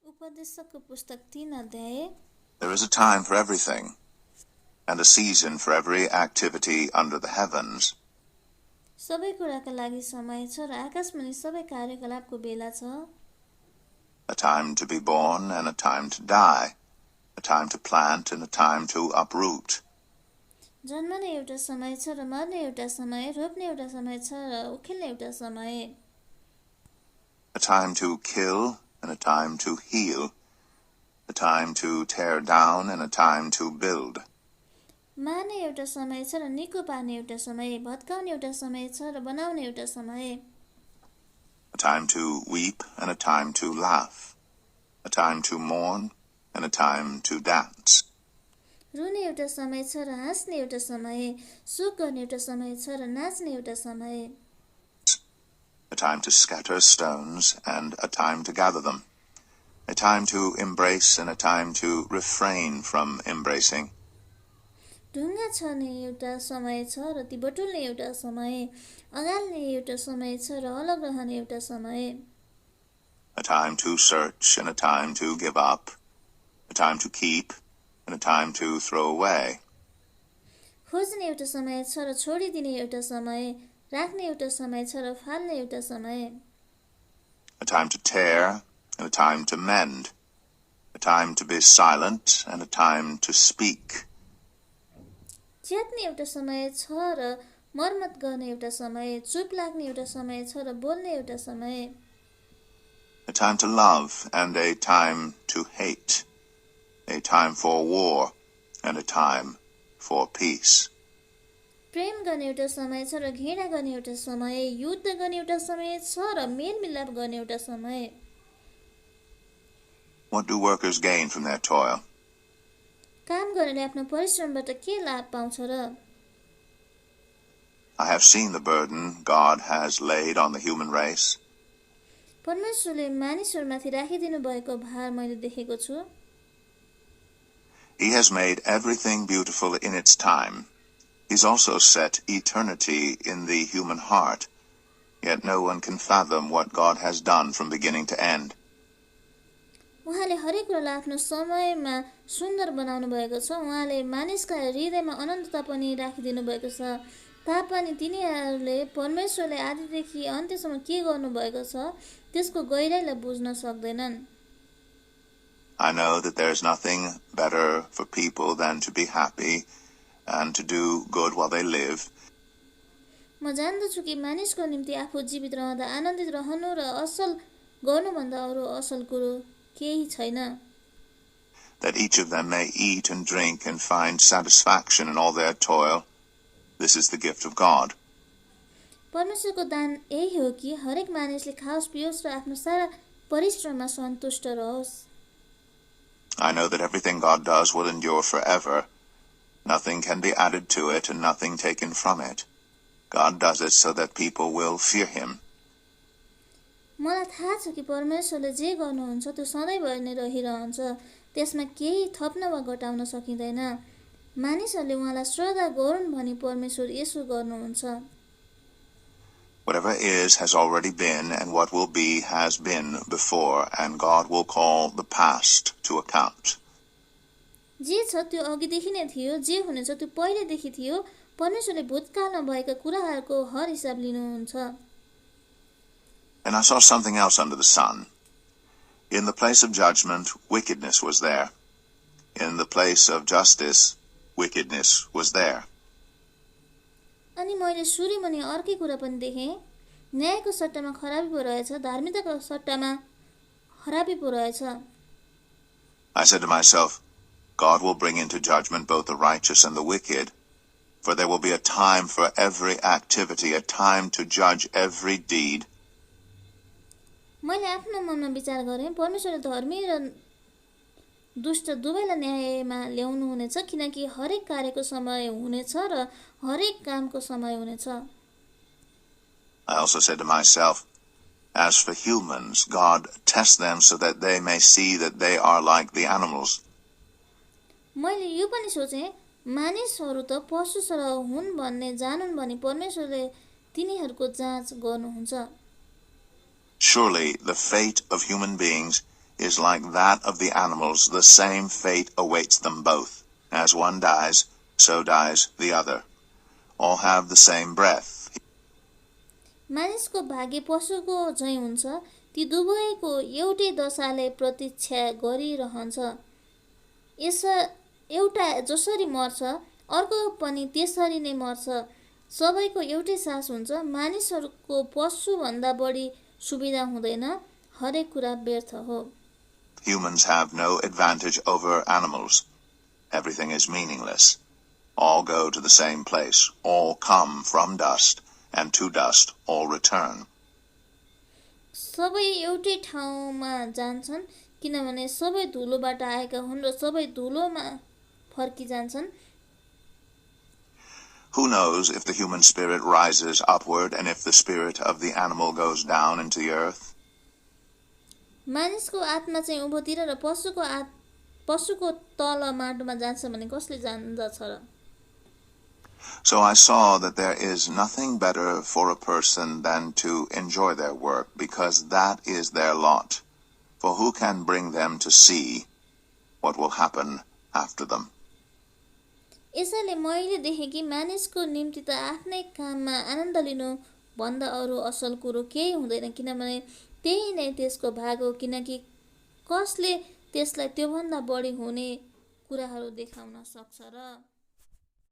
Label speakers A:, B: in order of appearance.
A: उपदेशकको पुस्तक 3 अध्याय।
B: There is a time for everything, and a season for every activity under the heavens.
A: सबै कुराका लागि समय छ र आकाशमुनि सबै कार्यकलापको बेला छ।
B: A time to be born and a time to die, a time to plant and a time to uproot.
A: जन्मने एउटा समय छ र मर्ने एउटा समय, रोप्ने एउटा समय छ र उखेल्ने एउटा समय।
B: A time to kill and a time to heal, a time to tear down and a time to build.
A: मार्ने एउटा समय छ र निको पार्ने एउटा समय, भत्काउने एउटा समय छ र बनाउने एउटा समय।
B: A time to weep and a time to laugh, a time to mourn and a time to dance.
A: रुने एउटा समय छ र हाँस्ने एउटा समय, सुख गर्ने एउटा समय छ र नाच्ने एउटा समय।
B: A time to scatter stones and a time to gather them, a time to embrace and a time to refrain from embracing.
A: ढुङ्गा छर्ने एउटा समय छ र ती बटुल्ने एउटा समय, अगाल्ने एउटा समय छ र अलग रहने एउटा समय।
B: A time to search and a time to give up, a time to keep and a time to throw away.
A: खोज्ने एउटा समय छ र छोडिदिने एउटा समय, राख्ने एउटा समय छ र फाल्ने एउटा समय।
B: A time to tear and a time to mend, a time to be silent and a time to speak.
A: च्यात्ने एउटा समय छ र मर्मत गर्ने एउटा समय, चुप लाग्ने एउटा समय छ र बोल्ने एउटा समय।
B: A time to love and a time to hate, a time for war and a time for peace.
A: प्रेम गर्ने एउटा समय छ र घृणा गर्ने एउटा समय, युद्ध गर्ने एउटा समय छ र मेलमिलाप गर्ने एउटा समय।
B: What do workers gain from their toil?
A: काम गरेर आफ्नो परिश्रमबाट के लाभ पाउँछ र?
B: I have seen the burden God has laid on the human race.
A: परमेश्वरले मानिसहरूमाथि राखिदिनु भएको भार मैले देखेको छु।
B: He has made everything beautiful in its time. He's also set eternity in the human heart. Yet no one can fathom what God has done from beginning to end.
A: उहाँले हरेक कुरालाई आफ्नो समयमा सुन्दर बनाउनु भएको छ। उहाँले मानिसका हृदयमा अनन्तता पनि राखिदिनु भएको छ। तापनि तिनीहरूले परमेश्वरले आदिदेखि अन्त्यसम्म के गर्नु भएको छ त्यसको गहिराईलाई बुझ्न सक्दैनन्।
B: I know that there is nothing better for people than to be happy and to do good while they live.
A: म जान्दछु कि मानिसको निम्ति आफू जीवित रहँदा आनन्दित रहनु र असल गर्नुभन्दा अरू असल कुरो केही छैन।
B: That each of them may eat and drink and find satisfaction in all their toil. This is the gift of God.
A: परमेश्वरको दान यही हो कि हरेक मानिसले खाओस् पियोस् र आफ्नो सारा परिश्रममा सन्तुष्ट रहोस्।
B: I know that everything God does will endure forever. Nothing can be added to it and nothing taken from it. God does it so that people will fear him.
A: मलाई थाहा छ कि परमेश्वरले जे गर्नुहुन्छ त्यो सधैँभरि नै रहिरहन्छ। त्यसमा केही थप्न वा घटाउन सकिँदैन। मानिसहरूले उहाँलाई श्रद्धा गरून् भनी परमेश्वर यसो गर्नुहुन्छ।
B: Whatever is has already been, and what will be has been before, and God will call the past to account.
A: जे छ त्यो अघिदेखि नै थियो, जे हुनेछ त्यो पहिलेदेखि थियो। परमेश्वरले भूतकालमा भएका कुराहरूको हर हिसाब लिनुहुन्छ।
B: And I saw something else under the sun. In the place of judgment, wickedness was there. In the place of justice, wickedness was there.
A: अनि मैले सूर्यमुनि अर्कै कुरा पनि देखेँ। न्यायको सट्टामा खराबी पो रहेछ, धार्मिकताको सट्टामा खराबी पो रहेछ।
B: I said to myself, God will bring into judgment both the righteous and the wicked, for there will be a time for every activity, a time to judge every deed.
A: मैले आफ्नो मनमा विचार गरेँ, परमेश्वरले धर्मी र दुष्ट दुवैलाई न्यायमा ल्याउनु हुनेछ, किनकि हरेक कार्यको समय हुनेछ र हरेक कामको समय हुनेछ।
B: I also said to myself, as for humans, God tests them so that they may see that they are like the animals.
A: मैले यो पनि सोचेँ, मानिसहरू त पशु सरह हुन् भन्ने जानुन् भनी परमेश्वरले तिनीहरूको जाँच गर्नुहुन्छ।
B: Surely the fate of human beings is like that of the animals. The same fate awaits them both. As one dies, so dies the other. All have the same breath.
A: मानिसको भाग्य पशुको झैँ हुन्छ। ती दुवैको एउटै दशाले प्रतीक्षा गरिरहन्छ। एउटा जसरी मर्छ अर्को पनि त्यसरी नै मर्छ। सबैको एउटै सास हुन्छ। मानिसहरूको पशुभन्दा बढी सुविधा हुँदैन। हरेक कुरा व्यर्थ हो।
B: Humans have no advantage over animals. Everything is meaningless. All go to the same place. All come from dust, and to dust all return.
A: सबै एउटै ठाउँमा जान्छन् किनभने सबै धुलोबाट आएका हुन् र सबै धुलोमा फर्किजान्छन्।
B: Who knows if the human spirit rises upward and if the spirit of the animal goes down into the earth?
A: मानिसको आत्मा चाहिँ उँभोतिर र पशुको तल माटोमा जान्छ भने कसले जान्दछ र?
B: So I saw that there is nothing better for a person than to enjoy their work, because that is their lot. For who can bring them to see what will happen after them?
A: यसैले मैले देखेँ कि मानिसको निम्ति त आफ्नै काममा आनन्द लिनु भन्दा अरू असल कुरो केही हुँदैन, किनभने त्यही नै त्यसको भाग हो, किनकि कसले त्यसलाई त्योभन्दा बढी हुने कुराहरू देखाउन सक्छ र